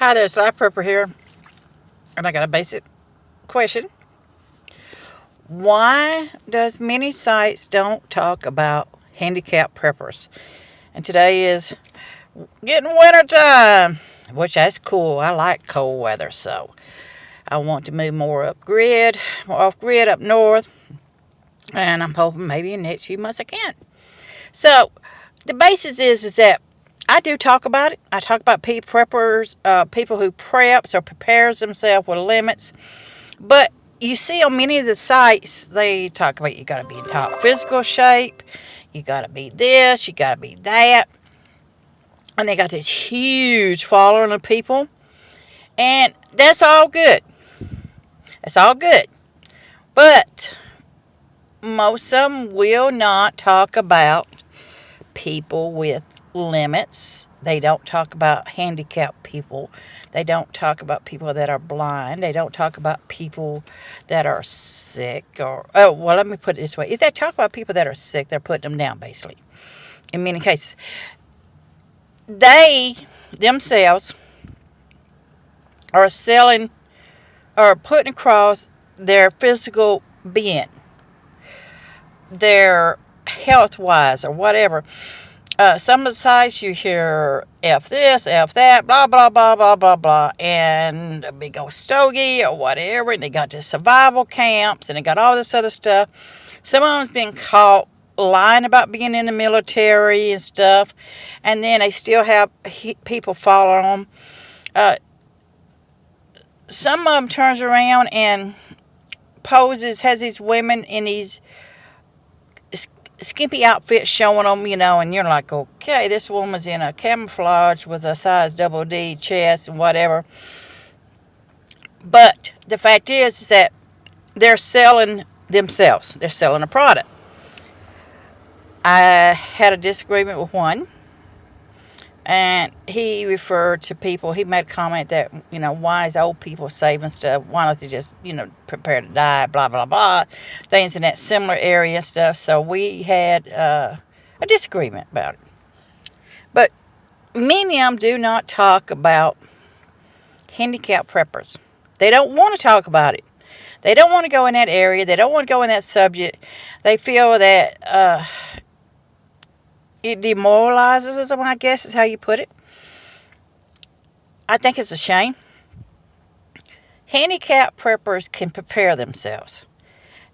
Hi there, it's Life Prepper here, and I got a basic question. Why does many sites don't talk about handicap preppers? And today is getting winter time, which that's cool. I like cold weather, so I want to move more off grid up north, and I'm hoping maybe in the next few months I can. So the basis is that I do talk about it. I talk about preppers, people who preps or prepares themselves with limits. But you see on many of the sites, they talk about you got to be in top physical shape, you got to be this, you got to be that. And they got this huge following of people. And that's all good. That's all good. But most of them will not talk about people with limits. They don't talk about handicapped people. They don't talk about people that are blind. They don't talk about people that are sick let me put it this way. If they talk about people that are sick, they're putting them down basically. In many cases, they themselves are selling or putting across their physical being, their health wise or whatever. Some of the sites you hear F this, F that, blah, blah, blah, blah, blah, blah, and a big old stogie or whatever, and they got the survival camps, and they got all this other stuff. Some of them's been caught lying about being in the military and stuff, and then they still have people following them. Some of them turns around and has these women in these skimpy outfit showing them, and you're like, okay, this woman's in a camouflage with a size double D chest and whatever. But the fact is that they're selling themselves. They're selling a product. I had a disagreement with one, and he referred to people. He made a comment that, why is old people saving stuff? Why don't they just, prepare to die, blah, blah, blah. Things in that similar area and stuff. So we had a disagreement about it. But many of them do not talk about handicap preppers. They don't want to talk about it. They don't want to go in that area. They don't want to go in that subject. They feel that it demoralizes them, I guess is how you put it. I think it's a shame. Handicap preppers can prepare themselves.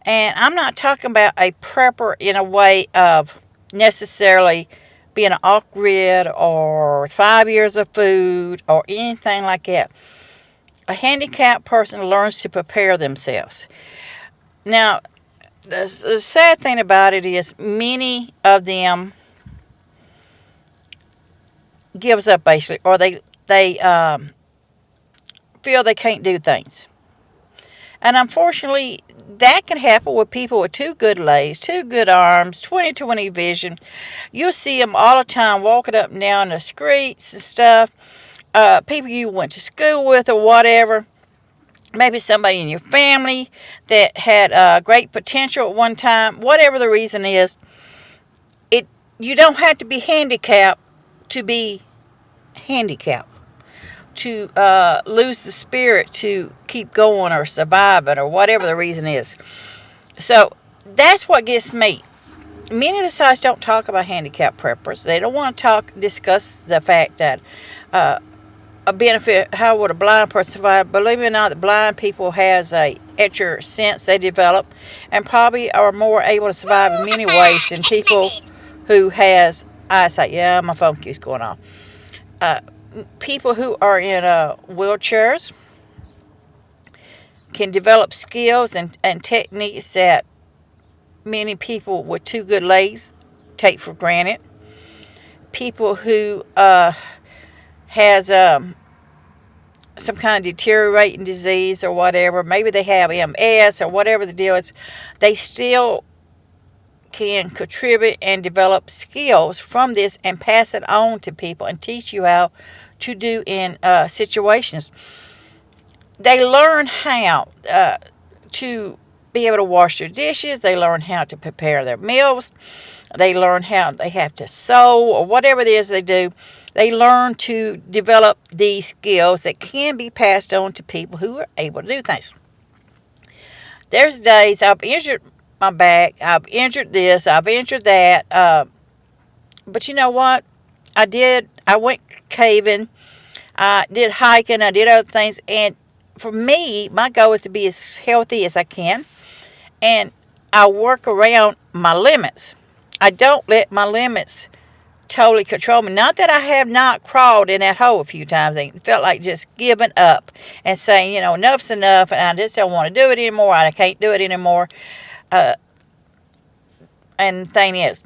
And I'm not talking about a prepper in a way of necessarily being an off-grid or 5 years of food or anything like that. A handicapped person learns to prepare themselves. Now, the sad thing about it is many of them gives up basically, or they feel they can't do things. And unfortunately, that can happen with people with two good legs, two good arms, 20/20 vision. You'll see them all the time walking up and down the streets and stuff. People you went to school with or whatever. Maybe somebody in your family that had great potential at one time. Whatever the reason is, you don't have to be handicapped to be handicapped, to lose the spirit to keep going or surviving or whatever the reason is. So that's what gets me. Many of the sites don't talk about handicap preppers. They don't want to discuss the fact that a benefit, how would a blind person survive? Believe it or not, the blind people has a extra sense they develop and probably are more able to survive in many ways than people who has eyesight. Yeah, my phone keeps going off. People who are in wheelchairs can develop skills and techniques that many people with two good legs take for granted. People who has some kind of deteriorating disease or whatever, maybe they have MS or whatever the deal is, they still can contribute and develop skills from this and pass it on to people and teach you how to do in situations. They learn how to be able to wash their dishes. They learn how to prepare their meals. They learn how they have to sew or whatever it is they do. They learn to develop these skills that can be passed on to people who are able to do things. There's days I've injured my back. I've injured this. I've injured that. But you know what? I went caving. I did hiking. I did other things. And for me, my goal is to be as healthy as I can. And I work around my limits. I don't let my limits totally control me. Not that I have not crawled in that hole a few times and felt like just giving up and saying, enough's enough and I just don't want to do it anymore. I can't do it anymore. And the thing is,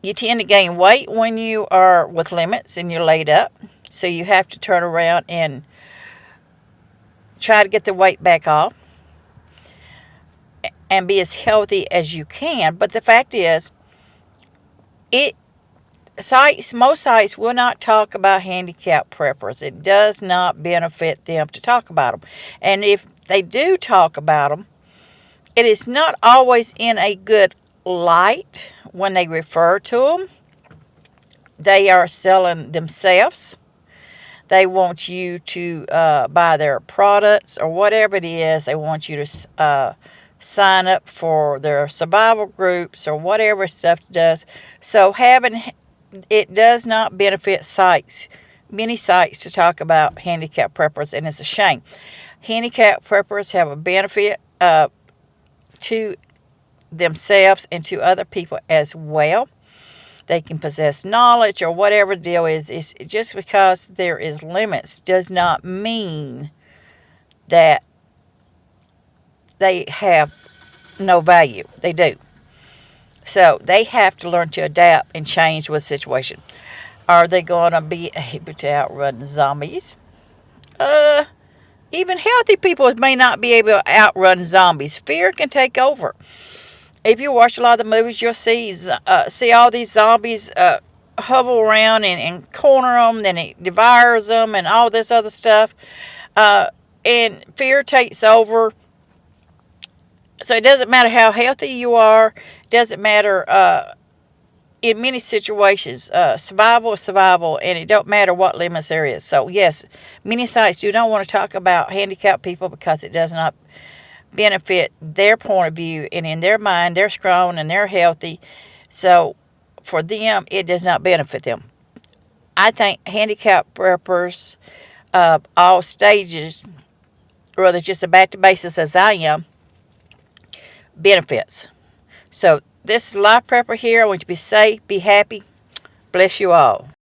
you tend to gain weight when you are with limits and you're laid up. So you have to turn around and try to get the weight back off and be as healthy as you can. But the fact is, most sites will not talk about handicap preppers. It does not benefit them to talk about them. And if they do talk about them, it is not always in a good light when they refer to them. They are selling themselves. They want you to buy their products or whatever it is. They want you to sign up for their survival groups or whatever stuff it does. So it does not benefit many sites to talk about handicap preppers, and it's a shame. Handicap preppers have a benefit to themselves and to other people as well. They can possess knowledge or whatever the deal is. It's just because there is limits does not mean that they have no value. They do. So they have to learn to adapt and change with the situation. Are they going to be able to outrun zombies? Even healthy people may not be able to outrun zombies. Fear can take over. If you watch a lot of the movies, you'll see all these zombies hover around and corner them, then it devours them and all this other stuff. And fear takes over. So it doesn't matter how healthy you are. It doesn't matter in many situations. Survival is survival, and it don't matter what limits there is. So yes, many sites do not want to talk about handicapped people because it does not benefit their point of view, and in their mind they're strong and they're healthy. So for them, it does not benefit them. I think handicapped preppers of all stages, whether it's just a back to basis as I am, benefits. So this is Life Prepper here. I want you to be safe, be happy. Bless you all.